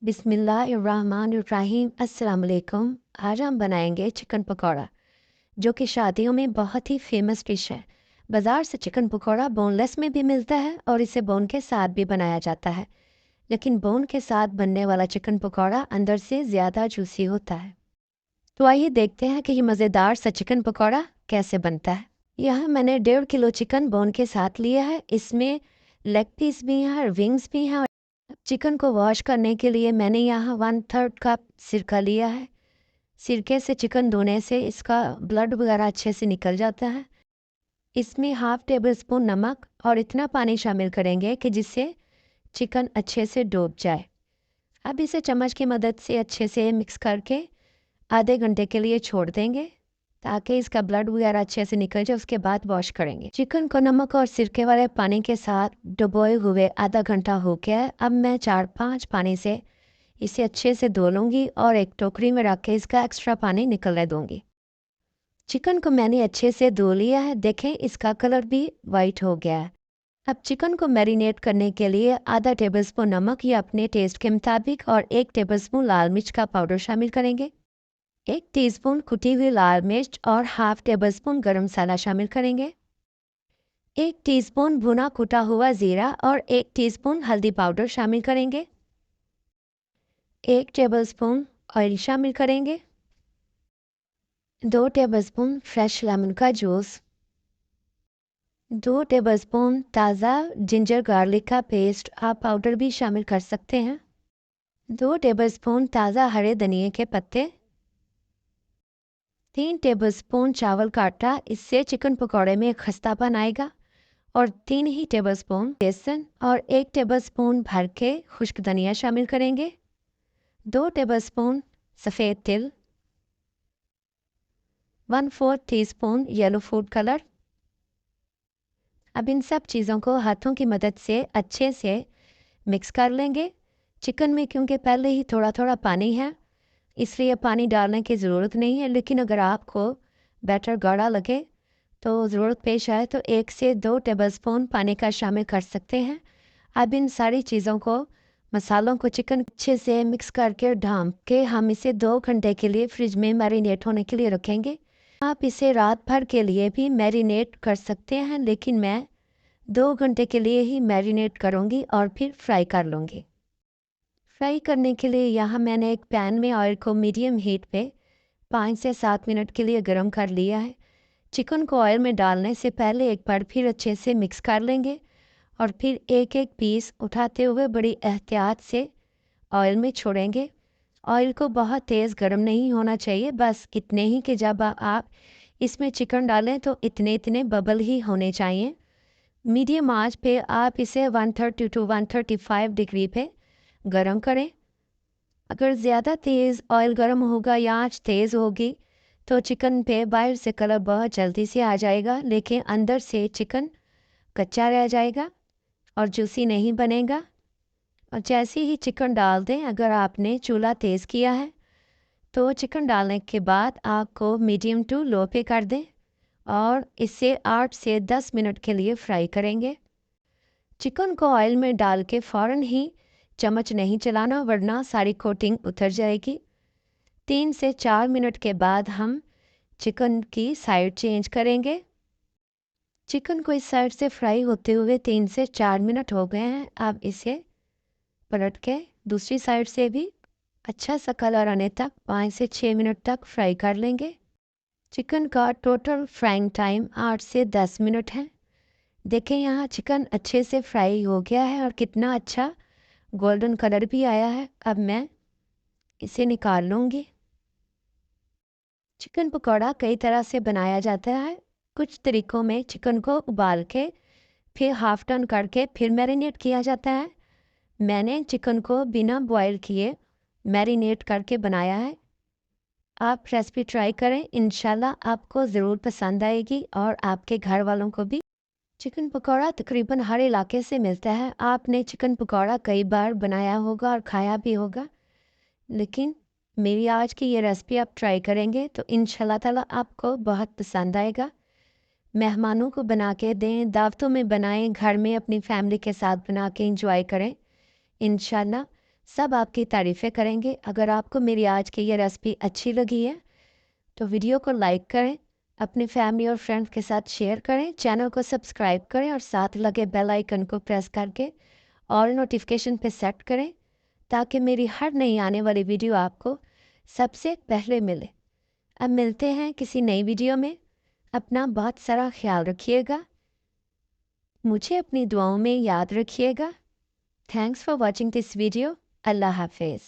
बिस्मिल्लाहिर्रहमानिर्रहीम। अस्सलाम वालेकुम। आज हम बनाएंगे चिकन पकौड़ा, जो कि शादियों में बहुत ही फेमस डिश है। बाज़ार से चिकन पकौड़ा बोनलेस में भी मिलता है और इसे बोन के साथ भी बनाया जाता है, लेकिन बोन के साथ बनने वाला चिकन पकौड़ा अंदर से ज़्यादा जूसी होता है। तो आइए देखते हैं कि ये मज़ेदार सा चिकन पकौड़ा कैसे बनता है। यहाँ मैंने 1.5 किलो चिकन बोन के साथ लिया है। इसमें लेग पीस भी हैं और विंग्स भी हैं। चिकन को वॉश करने के लिए मैंने यहाँ 1/3 कप सिरका लिया है। सिरके से चिकन धोने से इसका ब्लड वगैरह अच्छे से निकल जाता है। इसमें 1/2 टेबल स्पून नमक और इतना पानी शामिल करेंगे कि जिससे चिकन अच्छे से डूब जाए। अब इसे चम्मच की मदद से अच्छे से मिक्स करके आधे घंटे के लिए छोड़ देंगे, ताकि इसका ब्लड वगैरह अच्छे से निकल जाए। उसके बाद वॉश करेंगे। चिकन को नमक और सिरके वाले पानी के साथ डुबोए हुए आधा घंटा हो गया है। अब मैं 4-5 पानी से इसे अच्छे से धो लूँगी और एक टोकरी में रख के इसका एक्स्ट्रा पानी निकलने दूँगी। चिकन को मैंने अच्छे से धो लिया है। देखें, इसका कलर भी वाइट हो गया है। अब चिकन को मैरिनेट करने के लिए आधा टेबलस्पून नमक या अपने टेस्ट के मुताबिक और 1 टेबलस्पून लाल मिर्च का पाउडर शामिल करेंगे। 1 टीस्पून कुटी हुई लाल मिर्च और 1/2 टेबलस्पून गरम मसाला शामिल करेंगे। 1 टीस्पून भुना कुटा हुआ ज़ीरा और 1 टीस्पून हल्दी पाउडर शामिल करेंगे। 1 टेबलस्पून ऑयल शामिल करेंगे। 2 टेबलस्पून फ्रेश लेमन का जूस। 2 टेबलस्पून ताज़ा जिंजर गार्लिक का पेस्ट, आप पाउडर भी शामिल कर सकते हैं। 2 टेबलस्पून ताज़ा हरे धनिए के पत्ते। 3 टेबलस्पून चावल का आटा, इससे चिकन पकौड़े में खस्तापन आएगा। और 3 ही टेबलस्पून बेसन और 1 टेबलस्पून भर के खुश्क धनिया शामिल करेंगे। 2 टेबलस्पून सफ़ेद तिल। 1/4 टीस्पून येलो फूड कलर। अब इन सब चीज़ों को हाथों की मदद से अच्छे से मिक्स कर लेंगे। चिकन में क्योंकि पहले ही थोड़ा थोड़ा पानी है, इसलिए पानी डालने की ज़रूरत नहीं है, लेकिन अगर आपको बैटर गाढ़ा लगे तो ज़रूरत पेश आए तो 1 से 2 टेबलस्पून पानी का शामिल कर सकते हैं। अब इन सारी चीज़ों को, मसालों को चिकन अच्छे से मिक्स करके ढाँप के हम इसे 2 घंटे के लिए फ्रिज में मैरिनेट होने के लिए रखेंगे। आप इसे रात भर के लिए भी मैरिनेट कर सकते हैं, लेकिन मैं 2 घंटे के लिए ही मैरिनेट करूँगी और फिर फ्राई कर लूँगी। फ्राई करने के लिए यहाँ मैंने एक पैन में ऑयल को मीडियम हीट पे 5 से 7 मिनट के लिए गर्म कर लिया है। चिकन को ऑयल में डालने से पहले एक बार फिर अच्छे से मिक्स कर लेंगे और फिर एक एक पीस उठाते हुए बड़ी एहतियात से ऑयल में छोड़ेंगे। ऑयल को बहुत तेज़ गर्म नहीं होना चाहिए, बस इतने ही कि जब आप इसमें चिकन डालें तो इतने इतने बबल ही होने चाहिए। मीडियम आंच पे आप इसे 130 टू 135 डिग्री पे गरम करें। अगर ज़्यादा तेज़ ऑयल गर्म होगा या आंच तेज़ होगी तो चिकन पे बाहर से कलर बहुत जल्दी से आ जाएगा, लेकिन अंदर से चिकन कच्चा रह जाएगा और जूसी नहीं बनेगा। और जैसे ही चिकन डाल दें, अगर आपने चूल्हा तेज़ किया है तो चिकन डालने के बाद आग को मीडियम टू लो पे कर दें और इसे 8 से 10 मिनट के लिए फ्राई करेंगे। चिकन को ऑयल में डाल के फ़ौरन ही चम्मच नहीं चलाना, वरना सारी कोटिंग उतर जाएगी। 3 से 4 मिनट के बाद हम चिकन की साइड चेंज करेंगे। चिकन को इस साइड से फ्राई होते हुए 3 से 4 मिनट हो गए हैं। अब इसे पलट के दूसरी साइड से भी अच्छा सा कलर आने तक 5 से 6 मिनट तक फ्राई कर लेंगे। चिकन का टोटल फ्राइंग टाइम 8 से 10 मिनट है। देखें, यहाँ चिकन अच्छे से फ्राई हो गया है और कितना अच्छा गोल्डन कलर भी आया है। अब मैं इसे निकाल लूँगी। चिकन पकौड़ा कई तरह से बनाया जाता है। कुछ तरीक़ों में चिकन को उबाल के फिर हाफ टर्न करके फिर मैरिनेट किया जाता है। मैंने चिकन को बिना बॉयल किए मैरिनेट करके बनाया है। आप रेसिपी ट्राई करें, इंशाल्लाह आपको ज़रूर पसंद आएगी और आपके घर वालों को भी। चिकन पकौड़ा तकरीबन हर इलाके से मिलता है। आपने चिकन पकौड़ा कई बार बनाया होगा और खाया भी होगा, लेकिन मेरी आज की ये रेसिपी आप ट्राई करेंगे तो इंशाल्लाह ताला आपको बहुत पसंद आएगा। मेहमानों को बना के दें, दावतों में बनाएं, घर में अपनी फैमिली के साथ बना के इंजॉय करें। इंशाल्लाह सब आपकी तारीफ़ें करेंगे। अगर आपको मेरी आज की ये रेसिपी अच्छी लगी है तो वीडियो को लाइक करें, अपनी फैमिली और फ्रेंड्स के साथ शेयर करें, चैनल को सब्सक्राइब करें और साथ लगे बेल आइकन को प्रेस करके ऑल नोटिफिकेशन पे सेट करें ताकि मेरी हर नई आने वाली वीडियो आपको सबसे पहले मिले। अब मिलते हैं किसी नई वीडियो में। अपना बहुत सारा ख्याल रखिएगा, मुझे अपनी दुआओं में याद रखिएगा। Thanks for watching this video. अल्लाह हाफिज़।